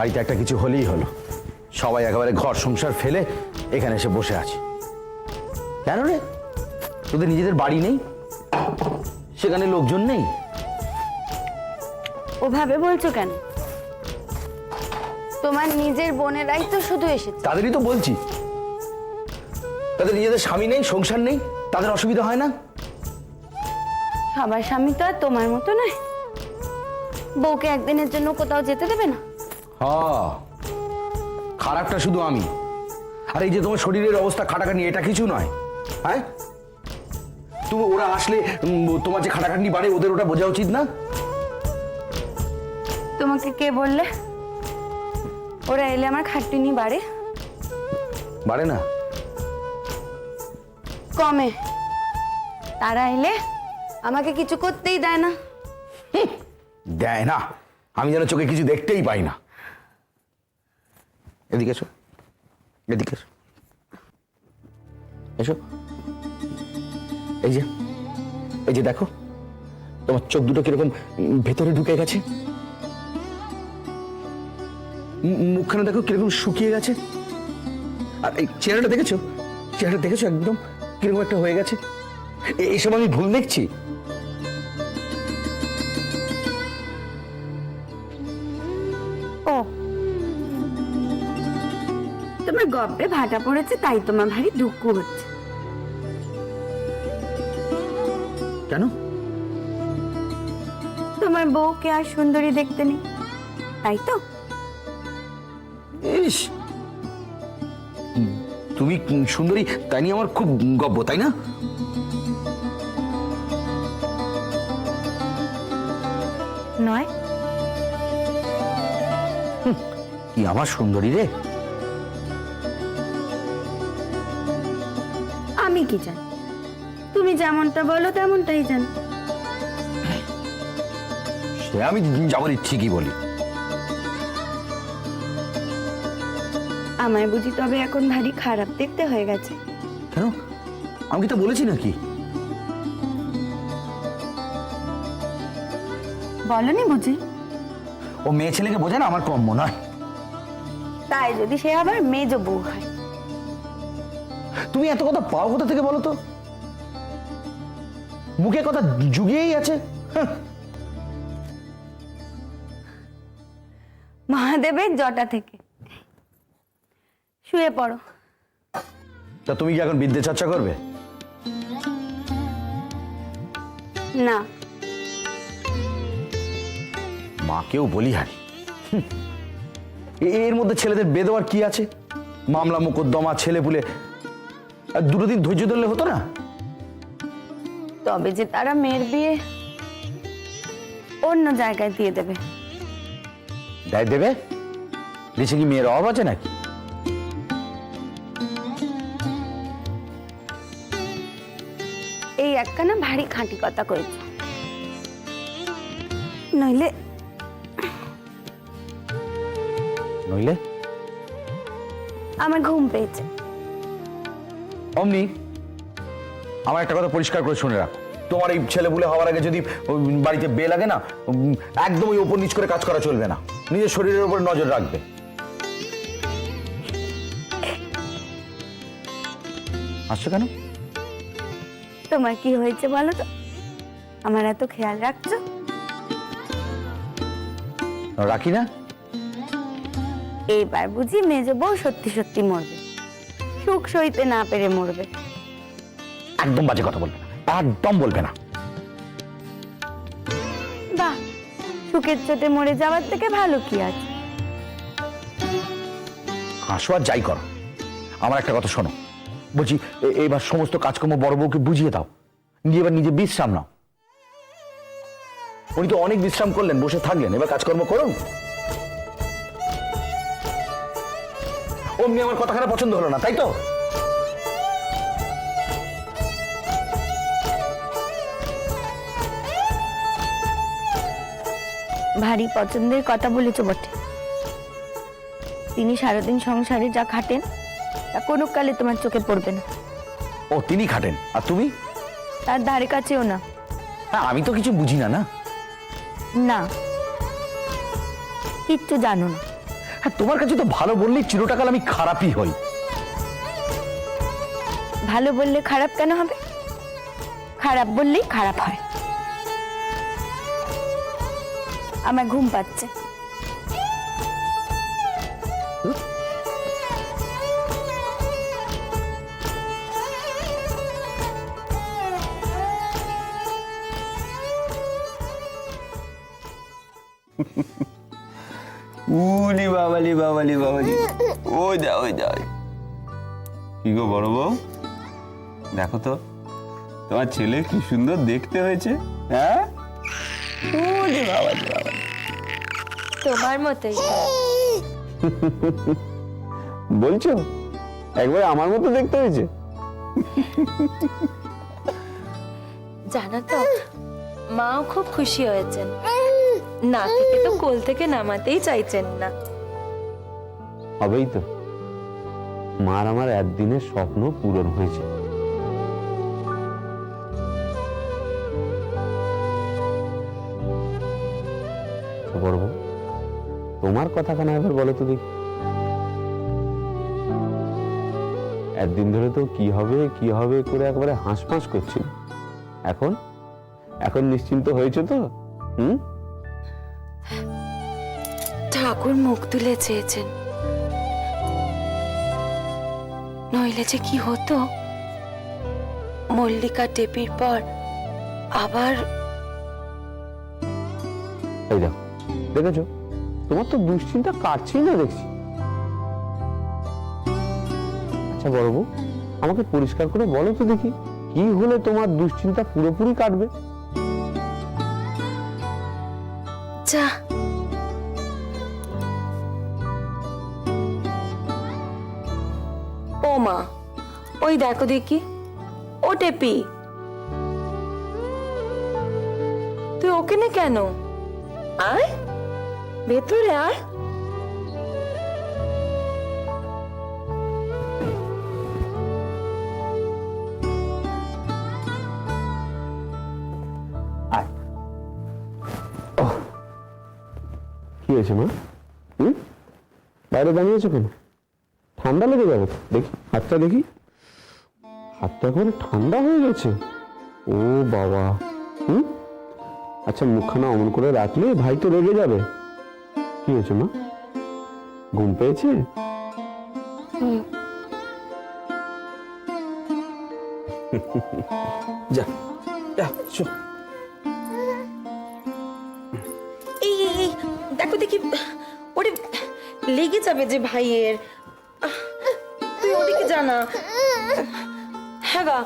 বাড়িতে একটা কিছু হলেই হলো, সবাই একেবারে ঘর সংসার ফেলে এখানে এসে বসে আছে। কেন রে, তোদের নিজেদের বাড়ি নেই? সেখানে লোকজন নেই? ওভাবে বলছো কেন? তোমার নিজের বোনেরাই তো শুধু এসেছে। তাদেরই তো বলছি, তাদের নিজেদের স্বামী নেই, সংসার নেই, তাদের অসুবিধা হয় না? সবার স্বামী তো আর তোমার মতো নয়, বউকে একদিনের জন্য কোথাও যেতে দেবে না। হ্যাঁ, খারাপটা শুধু আমি। আর এই যে তোমার শরীরের অবস্থা খাটাখাটনি, এটা কিছু নয়। হ্যাঁ, তুমি ওরা আসলে তোমার যে খাটাখাটনি বাড়ে, ওদের ওটা বোঝা উচিত না? তোমাকে কে বললে ওরা এলে আমার খাটুনি বাড়ে? বাড়ে না? কমে। তারা এলে আমাকে কিছু করতেই দেয় না। দেয় না? আমি যেন চোখে কিছু দেখতেই পাই না। এদিকে এসো, এদিকে এসো, এসো। এই যে দেখো, তোমার চোখ দুটো কিরকম ভেতরে ঢুকে গেছে। মুখখানা দেখো কিরকম শুকিয়ে গেছে। আর এই চেহারাটা দেখেছো? চেহারা দেখেছো একদম কিরকম একটা হয়ে গেছে? এইসব আমি ভুল দেখছি? ও, তোমার গব্বে ভাটা পড়েছে, তাই তোমার ভারী দুঃখ হচ্ছে। কেন? তোমার বউকে আর সুন্দরী দেখতে নেই, তাই তো? ইস, তুমি সুন্দরী তাই নিয়ে আমার খুব গর্ব, তাই না? নয়? কি আমার সুন্দরী রে? আমি কি জানি, তুমি যেমনটা বলো তেমনটাই জানি। সে আমি যাবো ঠিকই বলি। আমায় বুঝি তবে এখন ভারী খারাপ দেখতে হয়ে গেছে? কেন, আমি কি তা বলেছি নাকি? বলনি বুঝি? ও মেয়ে ছেলেকে বোঝে না, আমার কম্য নয়। তাই যদি সে আবার মেজ বউ হয়? তুমি এত কথা পাও কোথা থেকে বলো তো? মুখে কথা জুগিয়েই আছে। মহাদেবের জটা থেকে। শুয়ে পড়ো। তা তুমি কি এখন বিদ্যে চর্চা করবে? না। মাকেও বলি হারি, এর মধ্যে ছেলেদের বেদোয়ার কি আছে? মামলা মোকদ্দমা, ছেলে পুলে, আর দুটো দিন ধৈর্য ধরলে হতো না? তবে যে তারা মেয়ের বিয়ে অন্য জায়গায় দিয়ে দেবে। দেবে? দেশে কি মেয়ের অভাব আছে নাকি? এই একখানা ভারী খাঁটি কথা কইছ। নইলে নইলে আমার ঘুম পেয়েছে। অমনি আমার একটা কথা পরিষ্কার করে শুনে রাখ, তোমার এই ছেলেপুলে হওয়ার আগে যদি বাড়িতে বে লাগে না, একদম ওই উপর নিচ করে কাজ করা চলবে না। নিজের শরীরের উপর নজর রাখবে। আসছো কেন? তোমার কি হয়েছে বলো তো, আমার এত খেয়াল রাখছো? রাখি না? এইবার বুঝি মেজ বউ সত্যি সত্যি মরবে, সুখ সইতে না পেরে মরবে। একদম বাজে কথা বলবে না, একদম বলবে না। বাহ, সুখের চোটে মরে যাওয়ার থেকে ভালো কি আছে? হাসো আর যাই করো, আমার একটা কথা শোনো। বলছি, এবার সমস্ত কাজকর্ম বড় বউকে বুঝিয়ে দাও, নিয়ে এবার নিজে বিশ্রাম নাও। উনি তো অনেক বিশ্রাম করলেন, বসে থাকলেন, এবার কাজকর্ম করুন। অমনি আমার কথাখানা পছন্দ হলো না, তাই তো? ভারী পছন্দের কথা বলেছ বটে। তিনি সারাদিন সংসারে যা খাটেন তা কোনো কালে তোমার চোখে পড়বে না। ও তিনি খাটেন, আর তুমি? তার ধারে কাছেও না। হ্যাঁ, আমি তো কিছু বুঝি না। না, না, কিচ্ছু জানো না। হ্যাঁ, তোমার কাছে তো ভালো বললেই চিরটাকাল আমি খারাপই হই। ভালো বললে খারাপ কেন হবে? খারাপ বললেই খারাপ হয়। আমার ঘুম পাচ্ছে। উলি বাবালি বাবালি বাবালি, ওই দা ওই দা। কি গো বড় বউ, দেখো তো তোমার ছেলে কি সুন্দর দেখতে হয়েছে। হ্যাঁ, উলি বাবালি বাবালি। তোমার মতোই। বলছো একবার আমার মতো দেখতে হয়েছে? জানো তো, মাও খুব খুশি হয়েছেন। নাতিকে তো কোল থেকে নামাতেই চাইছেন না। হবেই তো, মার আমার একদিনের স্বপ্ন পূরণ হয়েছে। বড় বউ, তোমার কথা কেন একবার বলো তো দেখি। একদিন ধরে তো কি হবে কি হবে করে একবারে হাঁসফাঁস করছিল, এখন এখন নিশ্চিন্ত হয়েছে তো? হুম, ঠাকুর মুখ তুলে চেয়েছেন, নইলে যে কি হতো। মল্লিকা টেপির পর আবার এই দেখো, দেখেছো তোমার তো দুশ্চিন্তা কাটছেই না দেখছি। আচ্ছা বড় বউ, আমাকে পরিষ্কার করে বলো তো দেখি, কি হলে তোমার দুশ্চিন্তা পুরোপুরি কাটবে? যা, ও মা, ওই দেখো দেখি, ও টেপি, তুই ওখানে কেন? আয় ভেতরে আয়। আয়। ওহ, কি হয়েছে মা? বাইরে দাঁড়িয়েছো কেন? ঠান্ডা লেগে যাবে তো। দেখি হাতটা, দেখি হাতটা এখন ঠান্ডা হয়ে গেছে। ও বাবা। আচ্ছা, মুখখানা অমন করে রাখলে ভাই তো রেগে যাবে। কি হয়েছে মা? ঘুম পেয়েছে? যা যা, শো। এই এই, এই, দেখো দেখি, ওরে লেগে যাবে যে ভাইয়ের। তুই ওদিকে জানা। হ্যাঁ গা,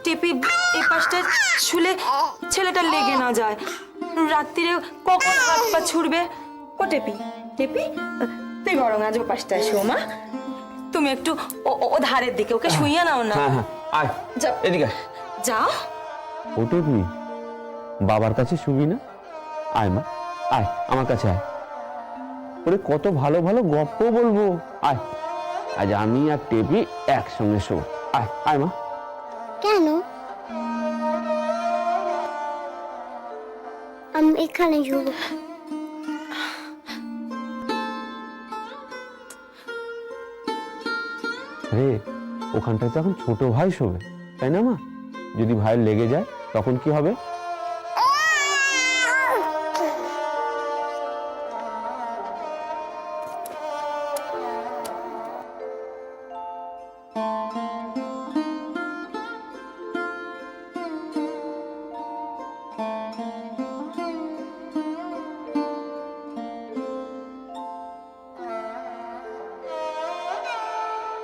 টেপি এই পাশটা শুলে ছেলেটা লেগে না যায়। রাত্রিরে কখন হাত পা ছুড়বে। ও টেপি, টেপি তুই বরং আজ ও পাশটা এসো মা। তুমি একটু ও ধারের দিকে ওকে শুইয়ে নাও না। হ্যাঁ হ্যাঁ, আয় যাও এদিকে আয়। যাও। ওটা তুই বাবার কাছে শুবি না? আয় মা, আয় আমার কাছে আয়। ওরে কত ভালো ভালো গল্প বলবো। আয়, আজ আমি আর টেপি একসঙ্গে শোবো। আয় আয় মা। কেন? আমি এখানে শুব। রে, ওখানটায় তো এখন ছোট ভাই শোবে, তাই না মা? যদি ভাইয়ের লেগে যায় তখন কি হবে?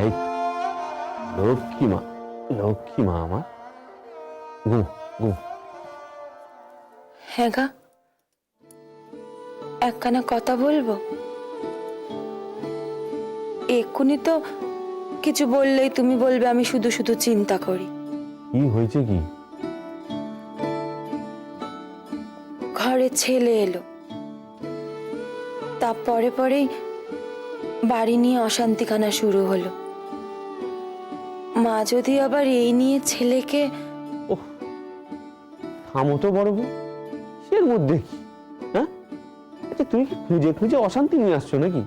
এই লক্ষ্মী মা, লক্ষ্মী মা আমার। ঘুম ঘুম। হ্যাঁ গা, একখানা কথা বলবো? এক্ষুনি তো কিছু বললেই তুমি বলবে আমি শুধু শুধু চিন্তা করি। কি হয়েছে কি? ঘরে ছেলে এলো, তারপরে পরেই বাড়ি নিয়ে অশান্তিখানা শুরু হলো। মা যদি আবার এই নিয়ে ছেলেকে... ওহ, থামো তো বড় বউ, এর মধ্যে কি? হ্যাঁ, আচ্ছা তুমি কি খুঁজে খুঁজে অশান্তি নিয়ে আসছো নাকি?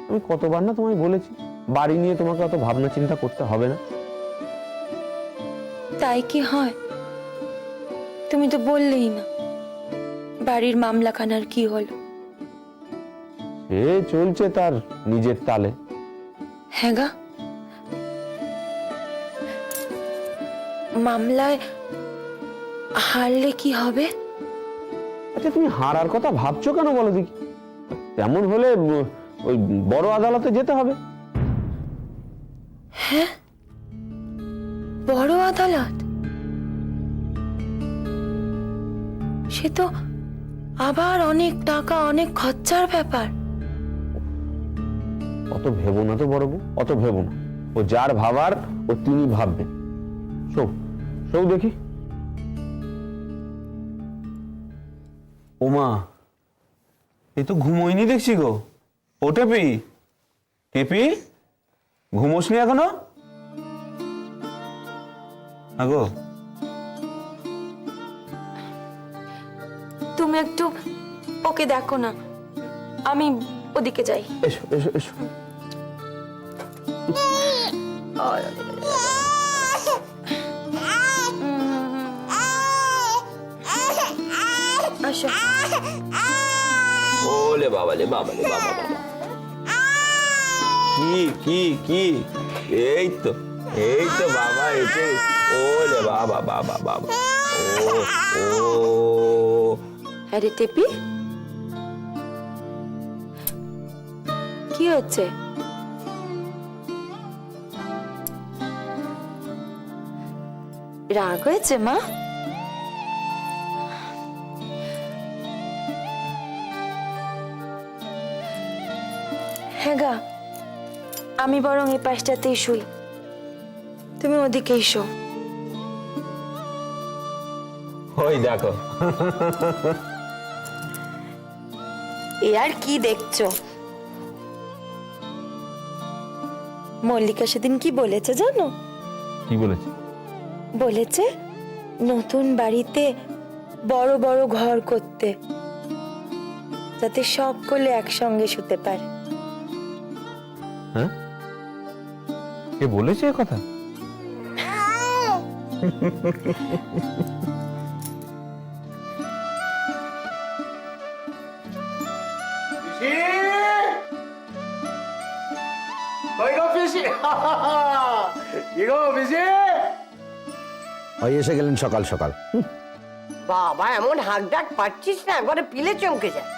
আমি কতবার না তোমায় বলেছি বাড়ি নিয়ে তোমাকে অত ভাবনা চিন্তা করতে হবে না। তাই কি হয়? তুমি তো বললেই না বাড়ির মামলাখানার কি হলো। এ চলছে তার নিজের তালে। হ্যাঁ গা, মামলায় হারলে কি হবে? আচ্ছা তুমি হারার কথা ভাবছো কেন বলো দেখি? তেমন হলে ওই বড় আদালতে যেতে হবে। হ্যাঁ, বড় আদালত? সে তো আবার অনেক টাকা, অনেক খরচার ব্যাপার। অত ভেবো না তো বড় বউ, অত ভেবো না। ও যার ভাবার ও তিনি ভাববেন। শো শো দেখি। ওমা, এ তো ঘুমোয়নি দেখছি গো। ও টেপি, টেপি ঘুমোসনি এখনো? আগো তুমি একটু ওকে দেখো না, আমি ওদিকে যাই। এসো এসো এসো। আসো। ওলে বাবা লে বাবা লে বাবা বাবা। কি কি কি? এই তো বাবা, এসে ওলে বাবা বাবা বাবা। ও ও আরে টেপি, কি হচ্ছে? রাগ হয়েছে মা? হ্যাঁ গা, আমি বরং এই পাশটাতেই শুই, তুমি ওদিকেই শো। ওই দেখো, এ আর কি দেখছো? মল্লিকা সেদিন কি বলেছে জানো? কি বলেছে? বলেছে নতুন বাড়িতে বড় বড় ঘর করতে, যাতে সকলে একসঙ্গে শুতে পারে। হ্যাঁ, কে বলেছে এ কথা? ওই এসে গেলেন সকাল সকাল। বাবা, এমন হাক ডাক পাচ্ছিস না, একবারে পিলে চমকে যায়।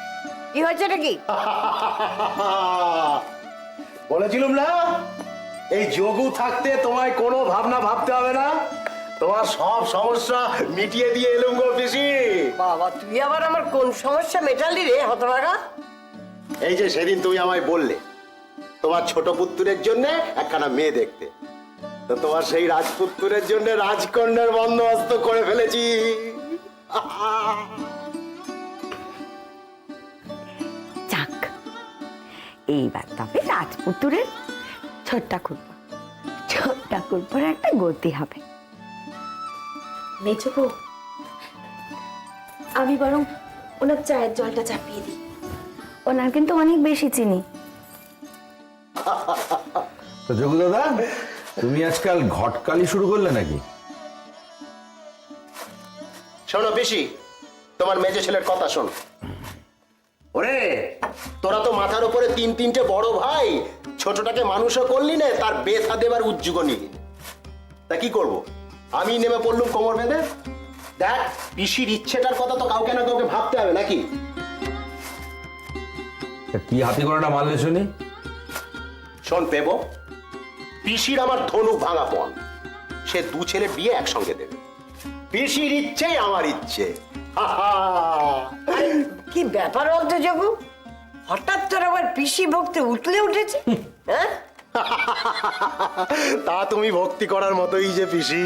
কি হয়েছে নাকি? বলেছিলাম না, এই যোগু থাকতে তোমায় কোনো ভাবনা ভাবতে হবে না, তোমার সব সমস্যা মিটিয়ে দিয়ে এলুম গো পিসি। বাবা, তুই আবার আমার কোন সমস্যা মেটালি রে হতভাগা? এই যে সেদিন তুমি আমায় বললে তোমার ছোট পুত্রের জন্য একখানা মেয়ে দেখতে, তো তোমার সেই রাজপুত্রের জন্য রাজকন্যার বন্দোবস্ত করে ফেলেছি। যাক, এইবার তবে রাজপুতুরের ছোট্টা কুরপোর একটা গতি হবে। মেজো বউ, আমি বরং ওনার চায়ের জলটা চাপিয়ে দিই। ওনার কিন্তু অনেক বেশি চিনি। তো যোগু দাদা, তুমি আজকাল ঘটকালি শুরু করলে নাকি? শোনো পিসি, তোমার মেজে ছেলের কথা শোনো। ওরে, তোরা তো মাথার উপরে তিনটে বড় ভাই, ছোটটাকে মানুষও করলি না, তার বেথা দেবার উদ্যোগ নিলি। তা কি করব? আমি নেমে পড়লুম কোমর বেঁধে। দেখ, পিসির ইচ্ছেটার কথা তো কাউকে না কাউকে ভাবতে হবে নাকি? তা কি হাতি করাটা মারলে শুনি? শোন পেব, পিসির আমার ধনুক ভাঙা পণ, সে দু ছেলে বিয়ে একসঙ্গে দেবে। পিসির ইচ্ছেই আমার ইচ্ছে। হা হা। কি ব্যাপার বলতো যোগু? হঠাৎ তোর আবার পিসি ভক্তি উঠলে উঠেছে, হ্যাঁ? তা তুমি ভক্তি করার মতোই যে পিসি।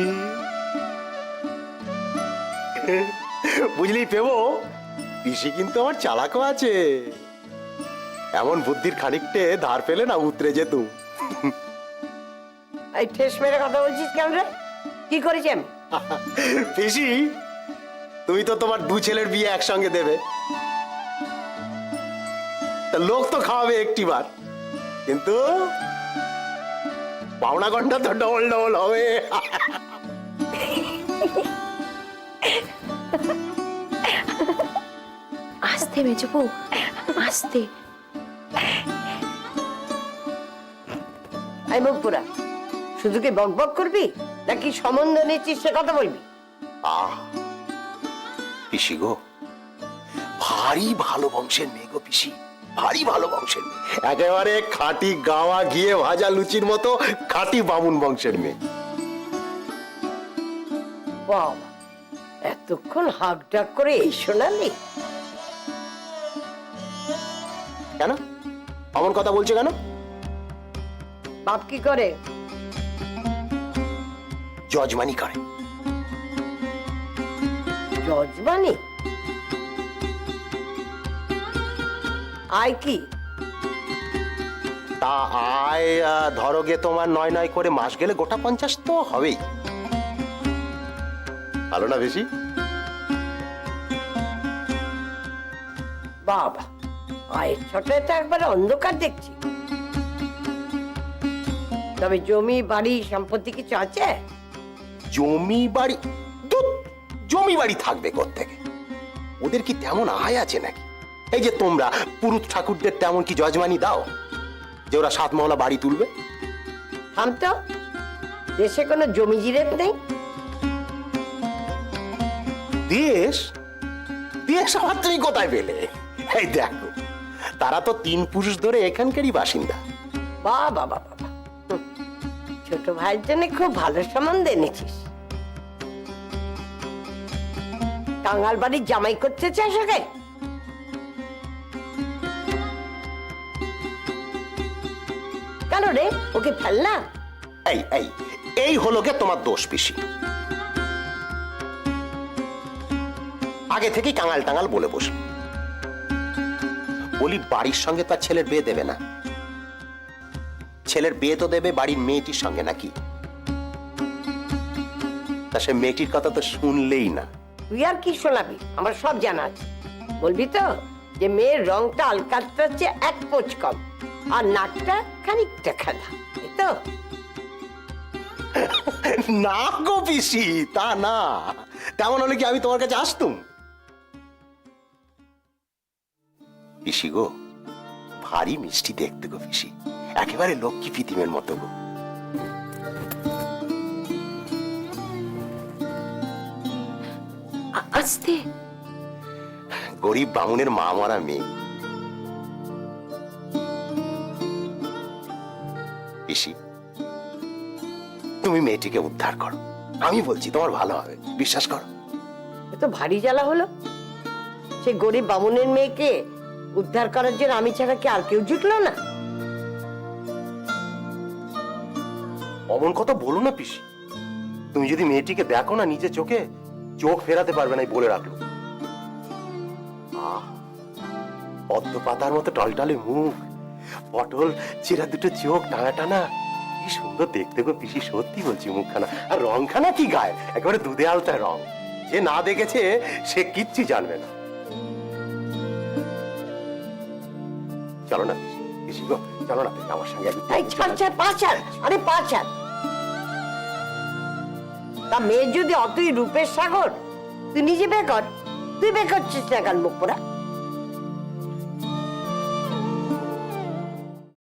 বুঝলি পেব, পিসি কিন্তু আমার চালাকও আছে। এমন বুদ্ধির খানিকটে ধার পেলে না উতরে যেতুম। এই ঠেস মেরে কথা বলছিস কেন রে? কি করেছি আমি? পিসি, তুমি তো তোমার দু ছেলের বিয়ে একসঙ্গে দেবে। তা লোক তো খাওয়াবে একটিবার, কিন্তু পাওনা ঘন্টা তো ডবল ডবল হবে। আস্তে মেজো বউ, আস্তে। এই মুখ পোড়া, শুধু কি বক বক করবি নাকি সম্বন্ধ নিচ্ছিস সে কথা বলবি? পিসি গো, ভারী ভালো বংশের মেয়ে গো পিসি, ভারী ভালো বংশের মেয়ে, একেবারে খাঁটি গাওয়া ঘিয়ে ভাজা লুচির মতো খাঁটি বামুন বংশের মেয়ে। বাবা, এতক্ষণ হাক ডাক করে এই শোনালি? কেন অমন কথা বলছে কেন? বাপ কি করে? জজমানি করে। যজমানি? আয় কি? তা আয় ধরো গে তোমার ৯ করে মাস গেলে গোটা ৫০ তো হবেই। ভালো না বেশি? বাবা, আয়ের ছটায় তো একবারে অন্ধকার দেখছি। তবে জমি বাড়ি সম্পত্তি কিছু আছে? জমি বাড়ি? ধুৎ, জমি বাড়ি থাকবে কোত্থেকে? ওদের কি তেমন আয় আছে নাকি? এই যে তোমরা পুরুত ঠাকুরদের তেমন কি জজমানি দাও যে ওরা ৭ মহলা বাড়ি তুলবে? থাম তো, দেশে কোনো জমি জিরেত নেই? দেশ? দেশ আবার তুমি কোথায় পেলে? এই দেখো, তারা তো ৩ পুরুষ ধরে এখানকারই বাসিন্দা। বাবা বাবা, ছোট ভাইয়ের জন্য খুব ভালো সম্বন্ধ এনেছিস। টাঙ্গাল বাড়ির জামাই করতে চাস ওকে? কেন রে, ওকে ফেল না। এই এই এই হলো গে তোমার দোষ পিসি। আগে থেকেই কাঙাল টাঙাল বলে বসল। বলি বাড়ির সঙ্গে তার ছেলের বিয়ে দেবে না, ছেলের বিয়ে তো দেবে বাড়ির মেয়েটির সঙ্গে নাকি? তা সে মেয়েটির কথা তো শুনলেই না। তুই আর কি শোনাবি, আমার সব জানা আছে। বলবি তো যে মেয়ের রংটা আলকাতরার চেয়ে ১ পোঁচ কম, আর নাকটা খানিকটা খাদা, এই তো? না গো পিসি, তা না। তেমন হলে কি আমি তোমার কাছে আসতুম? পিসি গো, ভারী মিষ্টি দেখতে গো পিসি, একেবারে লক্ষ্মী প্রীতিমের মতো গো। আস্তে। গরিব বামুনের মা মরা মেয়ে। পিসি, তুমি মেয়েটিকে উদ্ধার করো, আমি বলছি তোমার ভালো হবে, বিশ্বাস করো। এ তো ভারী জ্বালা হলো। সে গরিব বামুনের মেয়েকে উদ্ধার করার জন্য আমি ছাড়া কি আর কেউ জুটলো না? অমন কথা বলো না পিসি, তুমি যদি মেয়েটিকে দেখো না নিজে চোখে, চোখ ফেরাতে পারবে না, বলে রাখলো। পদ্ম পাতার মতো টলটলে মুখ, পটল চেরা দুটো চোখ, টানা টানা, কি সুন্দর দেখতে গো পিসি, সত্যি বলছি মুখখানা। আর রংখানা কি গায়ে, একেবারে দুধে আলতা রং। যে না দেখেছে সে কিচ্ছু জানবে না। চলো না পিসি গো, চলো না তুমি আমার সঙ্গে। এই ছাড় ছাড়, পা ছাড়, আরে পা ছাড়। তা মেয়ে যদি অতই রূপের সাগর, তুই নিজে বেকর, তুই বেকরছিস না কেন মুখ পোড়া?